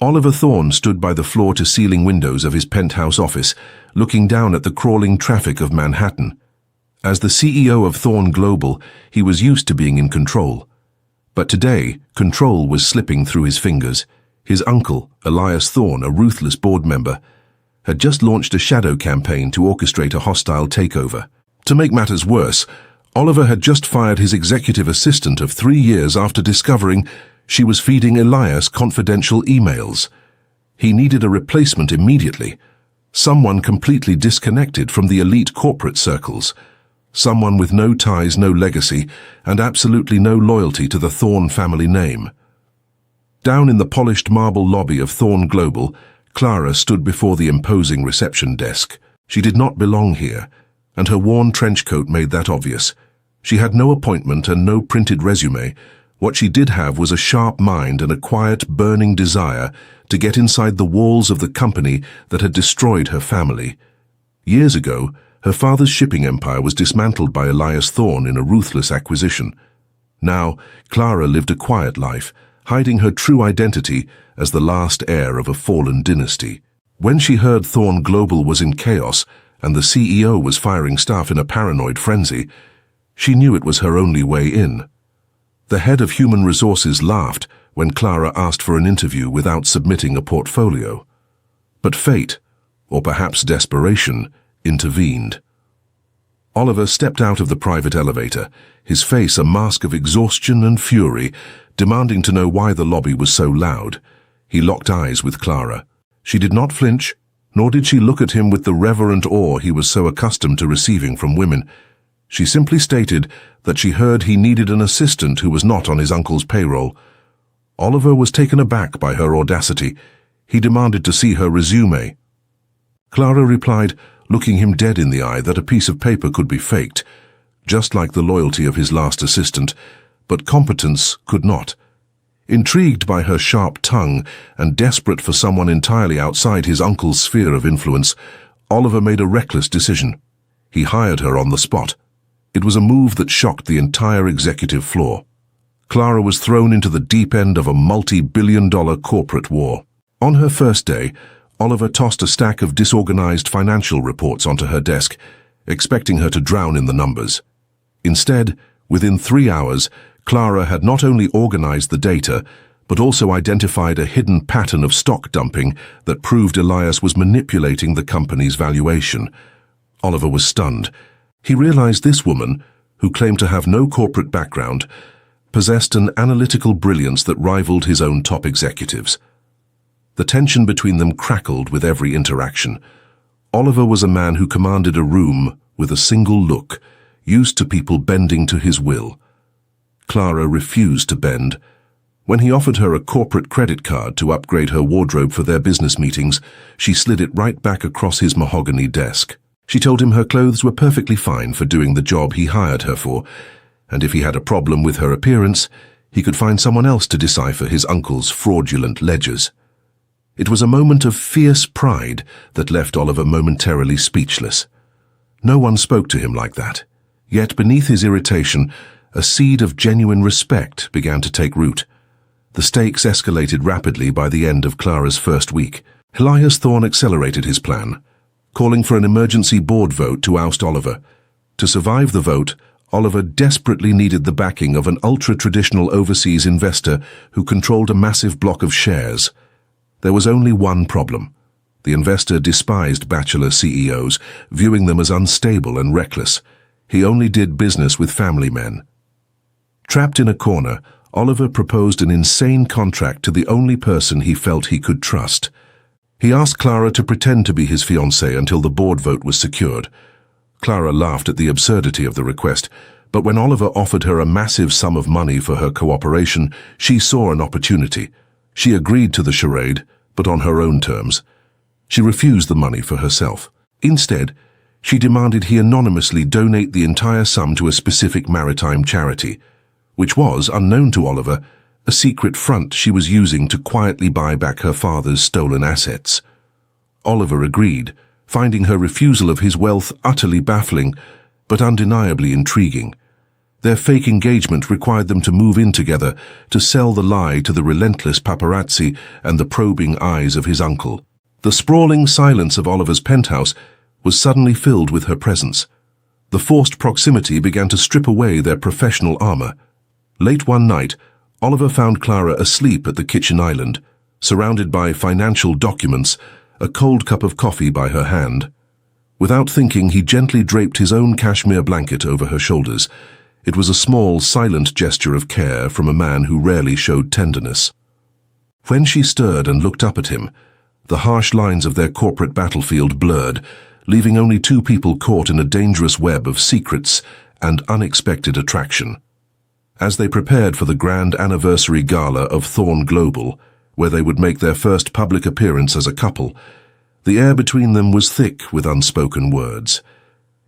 Oliver Thorne stood by the floor-to-ceiling windows of his penthouse office, looking down at the crawling traffic of Manhattan. As the CEO of Thorne Global, he was used to being in control. But today, control was slipping through his fingers. His uncle, Elias Thorne, a ruthless board member, had just launched a shadow campaign to orchestrate a hostile takeover. To make matters worse, Oliver had just fired his executive assistant of 3 years after discovering she was feeding Elias confidential emails. He needed a replacement immediately, someone completely disconnected from the elite corporate circles, someone with no ties, no legacy, and absolutely no loyalty to the Thorne family name. Down in the polished marble lobby of Thorne Global, Clara stood before the imposing reception desk. She did not belong here, and her worn trench coat made that obvious. She had no appointment and no printed resume. What she did have was a sharp mind and a quiet, burning desire to get inside the walls of the company that had destroyed her family. Years ago, her father's shipping empire was dismantled by Elias Thorne in a ruthless acquisition. Now, Clara lived a quiet life, hiding her true identity as the last heir of a fallen dynasty. When she heard Thorne Global was in chaos and the CEO was firing staff in a paranoid frenzy, she knew it was her only way in. The head of human resources laughed when Clara asked for an interview without submitting a portfolio. But fate, or perhaps desperation, intervened. Oliver stepped out of the private elevator, his face a mask of exhaustion and fury, demanding to know why the lobby was so loud. He locked eyes with Clara. She did not flinch, nor did she look at him with the reverent awe he was so accustomed to receiving from women. She simply stated that she heard he needed an assistant who was not on his uncle's payroll. Oliver was taken aback by her audacity. He demanded to see her resume. Clara replied, looking him dead in the eye, that a piece of paper could be faked, just like the loyalty of his last assistant, but competence could not. Intrigued by her sharp tongue and desperate for someone entirely outside his uncle's sphere of influence, Oliver made a reckless decision. He hired her on the spot. It was a move that shocked the entire executive floor. Clara was thrown into the deep end of a multi-billion-dollar corporate war. On her first day, Oliver tossed a stack of disorganized financial reports onto her desk, expecting her to drown in the numbers. Instead, within 3 hours, Clara had not only organized the data, but also identified a hidden pattern of stock dumping that proved Elias was manipulating the company's valuation. Oliver was stunned. He realized this woman, who claimed to have no corporate background, possessed an analytical brilliance that rivaled his own top executives. The tension between them crackled with every interaction. Oliver was a man who commanded a room with a single look, used to people bending to his will. Clara refused to bend. When he offered her a corporate credit card to upgrade her wardrobe for their business meetings, she slid it right back across his mahogany desk. She told him her clothes were perfectly fine for doing the job he hired her for, and if he had a problem with her appearance, he could find someone else to decipher his uncle's fraudulent ledgers. It was a moment of fierce pride that left Oliver momentarily speechless. No one spoke to him like that. Yet beneath his irritation, a seed of genuine respect began to take root. The stakes escalated rapidly by the end of Clara's first week. Elias Thorne accelerated his plan, calling for an emergency board vote to oust Oliver. To survive the vote, Oliver desperately needed the backing of an ultra-traditional overseas investor who controlled a massive block of shares. There was only one problem. The investor despised bachelor CEOs, viewing them as unstable and reckless. He only did business with family men. Trapped in a corner, Oliver proposed an insane contract to the only person he felt he could trust. He asked Clara to pretend to be his fiancée until the board vote was secured. Clara laughed at the absurdity of the request, but when Oliver offered her a massive sum of money for her cooperation, she saw an opportunity. She agreed to the charade, but on her own terms. She refused the money for herself. Instead, she demanded he anonymously donate the entire sum to a specific maritime charity, which was, unknown to Oliver, a secret front she was using to quietly buy back her father's stolen assets. Oliver agreed, finding her refusal of his wealth utterly baffling, but undeniably intriguing. Their fake engagement required them to move in together to sell the lie to the relentless paparazzi and the probing eyes of his uncle. The sprawling silence of Oliver's penthouse was suddenly filled with her presence. The forced proximity began to strip away their professional armor. Late one night, Oliver found Clara asleep at the kitchen island, surrounded by financial documents, a cold cup of coffee by her hand. Without thinking, he gently draped his own cashmere blanket over her shoulders. It was a small, silent gesture of care from a man who rarely showed tenderness. When she stirred and looked up at him, the harsh lines of their corporate battlefield blurred, leaving only two people caught in a dangerous web of secrets and unexpected attraction. As they prepared for the grand anniversary gala of Thorn Global, where they would make their first public appearance as a couple, the air between them was thick with unspoken words.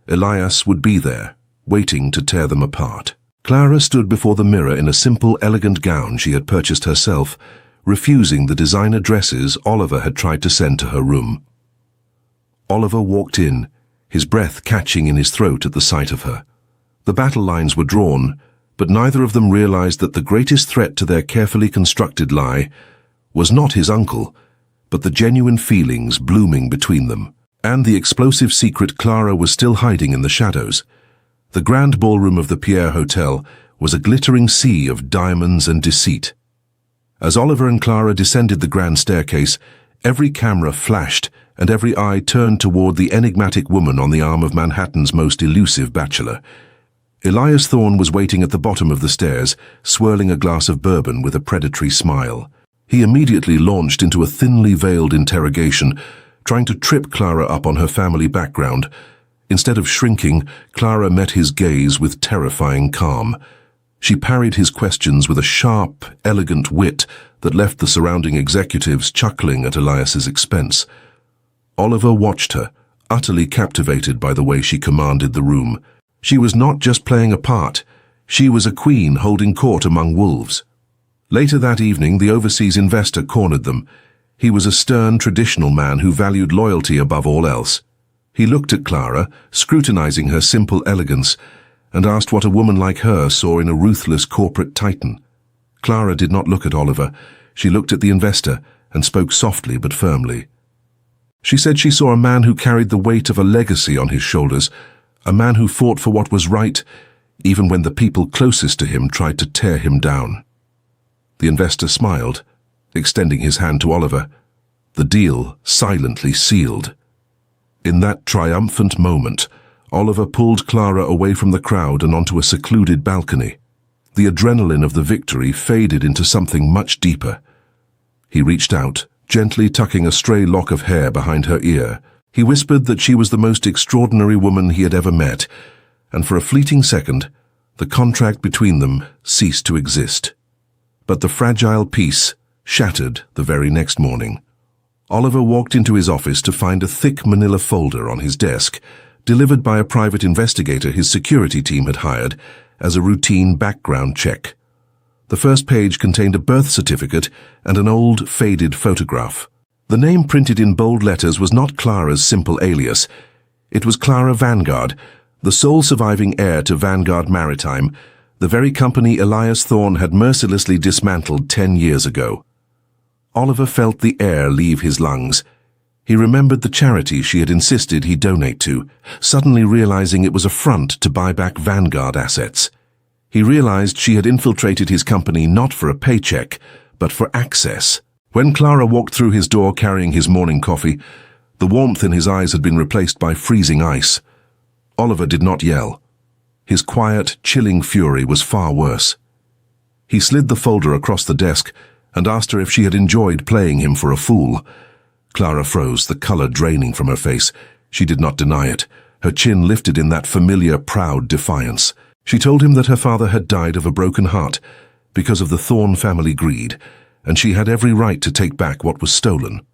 Elias would be there, waiting to tear them apart. Clara stood before the mirror in a simple, elegant gown she had purchased herself, refusing the designer dresses Oliver had tried to send to her room. Oliver walked in, his breath catching in his throat at the sight of her. The battle lines were drawn, but neither of them realized that the greatest threat to their carefully constructed lie was not his uncle, but the genuine feelings blooming between them, and the explosive secret Clara was still hiding in the shadows. The grand ballroom of the Pierre Hotel was a glittering sea of diamonds and deceit. As Oliver and Clara descended the grand staircase, every camera flashed and every eye turned toward the enigmatic woman on the arm of Manhattan's most elusive bachelor. Elias Thorn was waiting at the bottom of the stairs, swirling a glass of bourbon with a predatory smile. He immediately launched into a thinly veiled interrogation, trying to trip Clara up on her family background. Instead of shrinking, Clara met his gaze with terrifying calm. She parried his questions with a sharp, elegant wit that left the surrounding executives chuckling at Elias's expense. Oliver watched her, utterly captivated by the way she commanded the room. She was not just playing a part, she was a queen holding court among wolves. Later that evening, the overseas investor cornered them. He was a stern, traditional man who valued loyalty above all else. He looked at Clara, scrutinizing her simple elegance, and asked what a woman like her saw in a ruthless corporate titan. Clara did not look at Oliver. She looked at the investor and spoke softly but firmly. She said she saw a man who carried the weight of a legacy on his shoulders, a man who fought for what was right, even when the people closest to him tried to tear him down. The investor smiled, extending his hand to Oliver. The deal silently sealed. In that triumphant moment, Oliver pulled Clara away from the crowd and onto a secluded balcony. The adrenaline of the victory faded into something much deeper. He reached out, gently tucking a stray lock of hair behind her ear. He whispered that she was the most extraordinary woman he had ever met, and for a fleeting second, the contract between them ceased to exist. But the fragile peace shattered the very next morning. Oliver walked into his office to find a thick manila folder on his desk, delivered by a private investigator his security team had hired as a routine background check. The first page contained a birth certificate and an old, faded photograph. The name printed in bold letters was not Clara's simple alias. It was Clara Vanguard, the sole surviving heir to Vanguard Maritime, the very company Elias Thorn had mercilessly dismantled 10 years ago. Oliver felt the air leave his lungs. He remembered the charity she had insisted he donate to, suddenly realizing it was a front to buy back Vanguard assets. He realized she had infiltrated his company not for a paycheck, but for access. When Clara walked through his door carrying his morning coffee, the warmth in his eyes had been replaced by freezing ice. Oliver did not yell. His quiet, chilling fury was far worse. He slid the folder across the desk and asked her if she had enjoyed playing him for a fool. Clara froze, the color draining from her face. She did not deny it, her chin lifted in that familiar, proud defiance. She told him that her father had died of a broken heart because of the Thorn family greed, and she had every right to take back what was stolen.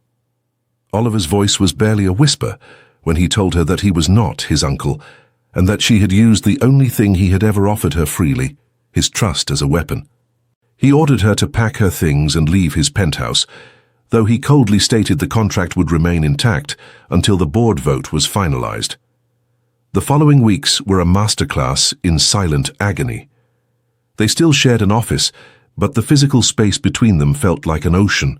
Oliver's voice was barely a whisper when he told her that he was not his uncle, and that she had used the only thing he had ever offered her freely, his trust as a weapon. He ordered her to pack her things and leave his penthouse, though he coldly stated the contract would remain intact until the board vote was finalized. The following weeks were a masterclass in silent agony. They still shared an office, but the physical space between them felt like an ocean.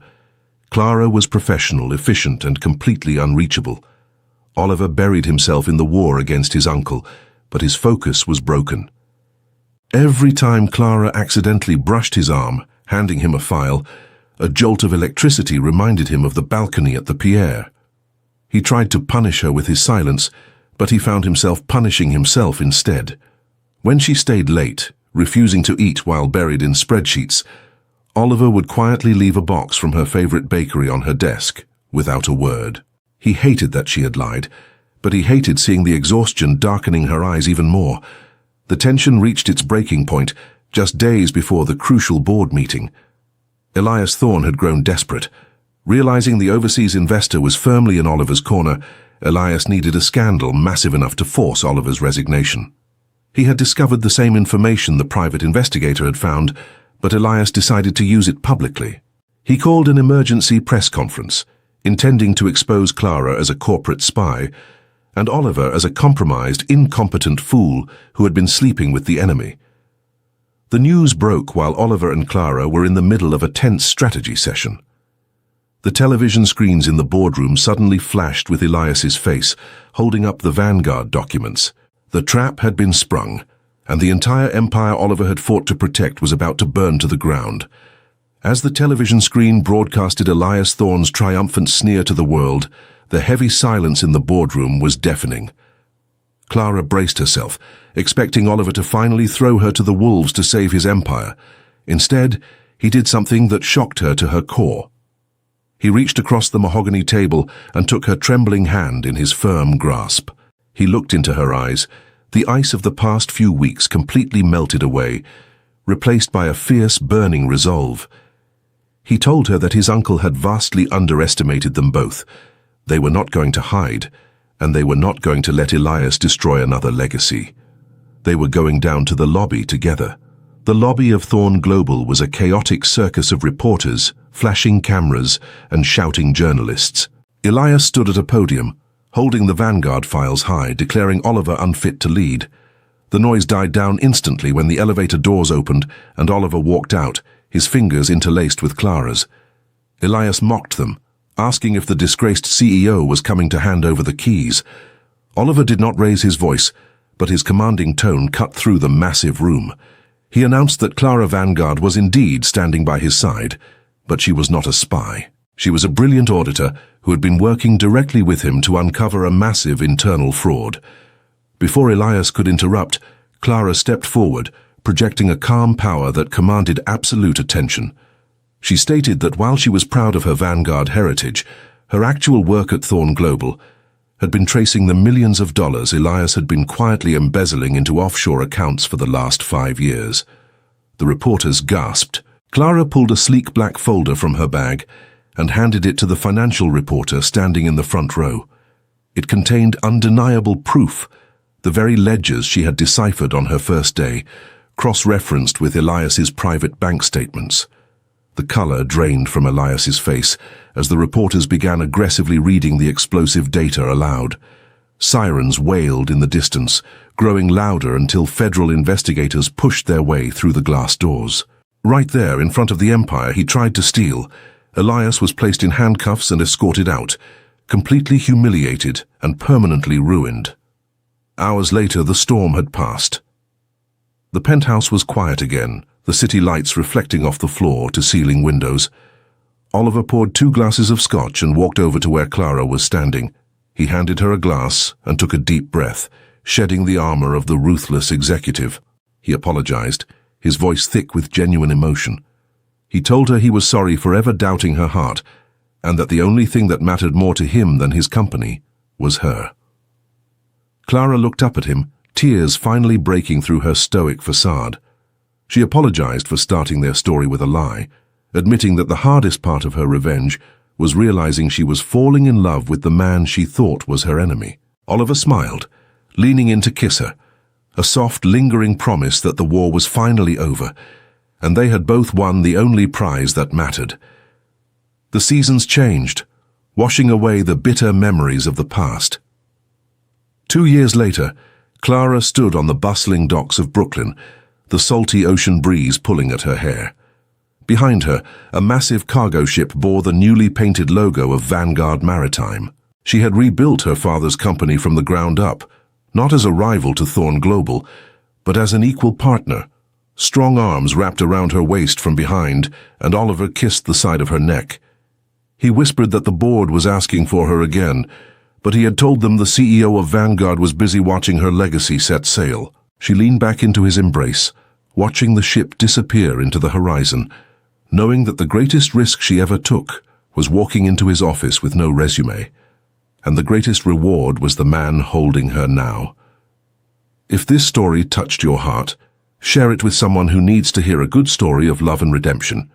Clara was professional, efficient, and completely unreachable. Oliver buried himself in the war against his uncle, but his focus was broken. Every time Clara accidentally brushed his arm, handing him a file, a jolt of electricity reminded him of the balcony at the Pierre. He tried to punish her with his silence, but he found himself punishing himself instead. When she stayed late, refusing to eat while buried in spreadsheets, Oliver would quietly leave a box from her favorite bakery on her desk, without a word. He hated that she had lied, but he hated seeing the exhaustion darkening her eyes even more. The tension reached its breaking point just days before the crucial board meeting. Elias Thorne had grown desperate. Realizing the overseas investor was firmly in Oliver's corner, Elias needed a scandal massive enough to force Oliver's resignation. He had discovered the same information the private investigator had found, but Elias decided to use it publicly. He called an emergency press conference, intending to expose Clara as a corporate spy, and Oliver as a compromised, incompetent fool who had been sleeping with the enemy. The news broke while Oliver and Clara were in the middle of a tense strategy session. The television screens in the boardroom suddenly flashed with Elias's face, holding up the Vanguard documents. The trap had been sprung, and the entire empire Oliver had fought to protect was about to burn to the ground. As the television screen broadcasted Elias Thorne's triumphant sneer to the world, the heavy silence in the boardroom was deafening. Clara braced herself, expecting Oliver to finally throw her to the wolves to save his empire. Instead, he did something that shocked her to her core. He reached across the mahogany table and took her trembling hand in his firm grasp. He looked into her eyes. The ice of the past few weeks completely melted away, replaced by a fierce, burning resolve. He told her that his uncle had vastly underestimated them both. They were not going to hide, and they were not going to let Elias destroy another legacy. They were going down to the lobby together. The lobby of Thorne Global was a chaotic circus of reporters, flashing cameras, and shouting journalists. Elias stood at a podium, holding the Vanguard files high, declaring Oliver unfit to lead. The noise died down instantly when the elevator doors opened and Oliver walked out, his fingers interlaced with Clara's. Elias mocked them, asking if the disgraced CEO was coming to hand over the keys. Oliver did not raise his voice, but his commanding tone cut through the massive room. He announced that Clara Vanguard was indeed standing by his side, but she was not a spy. She was a brilliant auditor who had been working directly with him to uncover a massive internal fraud. Before Elias could interrupt, Clara stepped forward, projecting a calm power that commanded absolute attention. She stated that while she was proud of her Vanguard heritage, her actual work at Thorne Global had been tracing the millions of dollars Elias had been quietly embezzling into offshore accounts for the last 5 years. The reporters gasped. Clara pulled a sleek black folder from her bag and handed it to the financial reporter standing in the front row. It contained undeniable proof, the very ledgers she had deciphered on her first day, cross-referenced with Elias's private bank statements. The color drained from Elias's face as the reporters began aggressively reading the explosive data aloud. Sirens wailed in the distance, growing louder until federal investigators pushed their way through the glass doors. Right there in front of the empire he tried to steal, Elias was placed in handcuffs and escorted out, completely humiliated and permanently ruined. Hours later, the storm had passed. The penthouse was quiet again, the city lights reflecting off the floor to ceiling windows. Oliver poured 2 glasses of scotch and walked over to where Clara was standing. He handed her a glass and took a deep breath, shedding the armor of the ruthless executive. He apologized, his voice thick with genuine emotion. He told her he was sorry for ever doubting her heart, and that the only thing that mattered more to him than his company was her. Clara looked up at him, tears finally breaking through her stoic facade. She apologized for starting their story with a lie, admitting that the hardest part of her revenge was realizing she was falling in love with the man she thought was her enemy. Oliver smiled, leaning in to kiss her, a soft, lingering promise that the war was finally over, and they had both won the only prize that mattered. The seasons changed, washing away the bitter memories of the past. 2 years later, Clara stood on the bustling docks of Brooklyn, the salty ocean breeze pulling at her hair. Behind her, a massive cargo ship bore the newly painted logo of Vanguard Maritime. She had rebuilt her father's company from the ground up, not as a rival to Thorn Global, but as an equal partner. Strong arms wrapped around her waist from behind, and Oliver kissed the side of her neck. He whispered that the board was asking for her again, but he had told them the CEO of Vanguard was busy watching her legacy set sail. She leaned back into his embrace, watching the ship disappear into the horizon, knowing that the greatest risk she ever took was walking into his office with no resume, and the greatest reward was the man holding her now. If this story touched your heart, share it with someone who needs to hear a good story of love and redemption.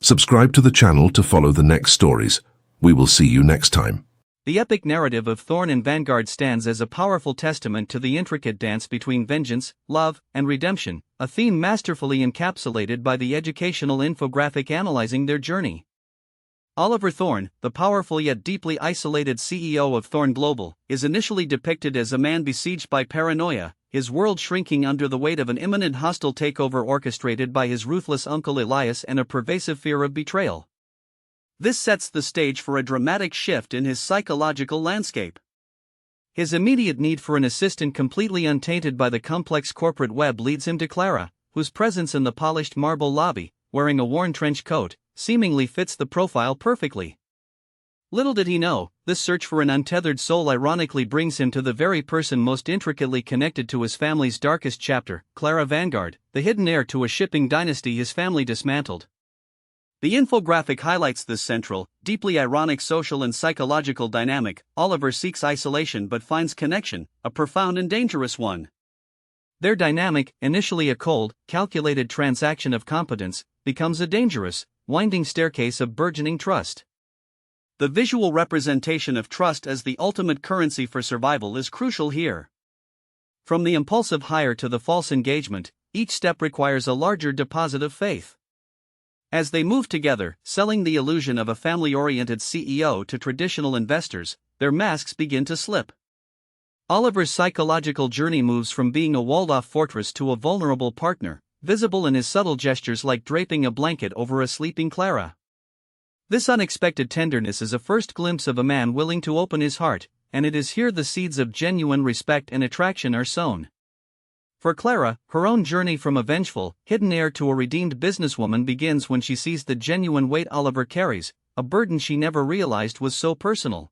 Subscribe to the channel to follow the next stories. We will see you next time. The epic narrative of Thorn and Vanguard stands as a powerful testament to the intricate dance between vengeance, love, and redemption, a theme masterfully encapsulated by the educational infographic analyzing their journey. Oliver Thorn, the powerful yet deeply isolated CEO of Thorn Global, is initially depicted as a man besieged by paranoia, his world shrinking under the weight of an imminent hostile takeover orchestrated by his ruthless uncle Elias and a pervasive fear of betrayal. This sets the stage for a dramatic shift in his psychological landscape. His immediate need for an assistant completely untainted by the complex corporate web leads him to Clara, whose presence in the polished marble lobby, wearing a worn trench coat, seemingly fits the profile perfectly. Little did he know, this search for an untethered soul ironically brings him to the very person most intricately connected to his family's darkest chapter, Clara Vanguard, the hidden heir to a shipping dynasty his family dismantled. The infographic highlights this central, deeply ironic social and psychological dynamic. Oliver seeks isolation but finds connection, a profound and dangerous one. Their dynamic, initially a cold, calculated transaction of competence, becomes a dangerous, winding staircase of burgeoning trust. The visual representation of trust as the ultimate currency for survival is crucial here. From the impulsive hire to the false engagement, each step requires a larger deposit of faith. As they move together, selling the illusion of a family-oriented CEO to traditional investors, their masks begin to slip. Oliver's psychological journey moves from being a walled-off fortress to a vulnerable partner, visible in his subtle gestures like draping a blanket over a sleeping Clara. This unexpected tenderness is a first glimpse of a man willing to open his heart, and it is here the seeds of genuine respect and attraction are sown. For Clara, her own journey from a vengeful, hidden heir to a redeemed businesswoman begins when she sees the genuine weight Oliver carries, a burden she never realized was so personal.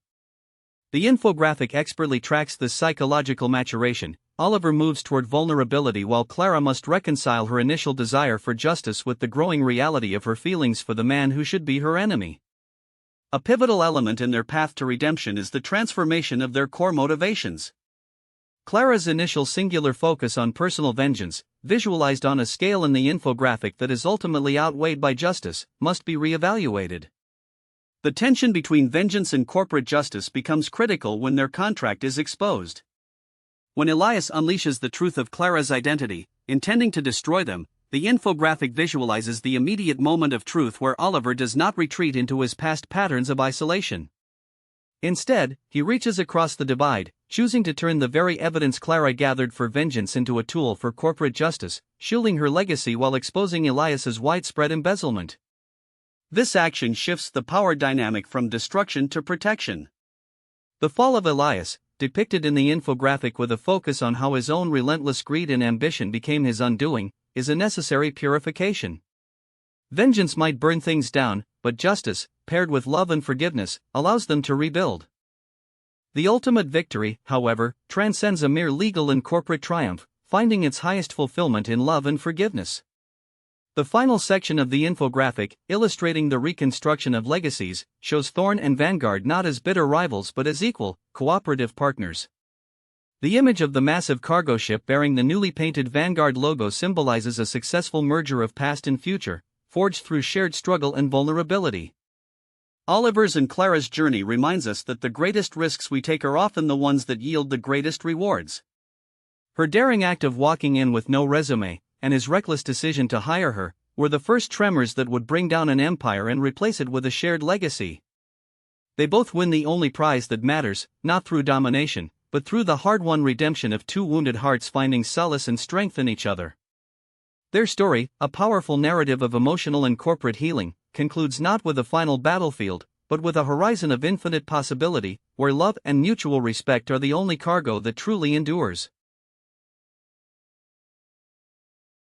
The infographic expertly tracks this psychological maturation. Oliver moves toward vulnerability while Clara must reconcile her initial desire for justice with the growing reality of her feelings for the man who should be her enemy. A pivotal element in their path to redemption is the transformation of their core motivations. Clara's initial singular focus on personal vengeance, visualized on a scale in the infographic that is ultimately outweighed by justice, must be reevaluated. The tension between vengeance and corporate justice becomes critical when their contract is exposed. When Elias unleashes the truth of Clara's identity, intending to destroy them, the infographic visualizes the immediate moment of truth where Oliver does not retreat into his past patterns of isolation. Instead, he reaches across the divide, choosing to turn the very evidence Clara gathered for vengeance into a tool for corporate justice, shielding her legacy while exposing Elias's widespread embezzlement. This action shifts the power dynamic from destruction to protection. The fall of Elias, depicted in the infographic with a focus on how his own relentless greed and ambition became his undoing, is a necessary purification. Vengeance might burn things down, but justice, paired with love and forgiveness, allows them to rebuild. The ultimate victory, however, transcends a mere legal and corporate triumph, finding its highest fulfillment in love and forgiveness. The final section of the infographic, illustrating the reconstruction of legacies, shows Thorn and Vanguard not as bitter rivals but as equal, cooperative partners. The image of the massive cargo ship bearing the newly painted Vanguard logo symbolizes a successful merger of past and future, forged through shared struggle and vulnerability. Oliver's and Clara's journey reminds us that the greatest risks we take are often the ones that yield the greatest rewards. Her daring act of walking in with no resume, and his reckless decision to hire her, were the first tremors that would bring down an empire and replace it with a shared legacy. They both win the only prize that matters, not through domination, but through the hard-won redemption of two wounded hearts finding solace and strength in each other. Their story, a powerful narrative of emotional and corporate healing, concludes not with a final battlefield, but with a horizon of infinite possibility, where love and mutual respect are the only cargo that truly endures.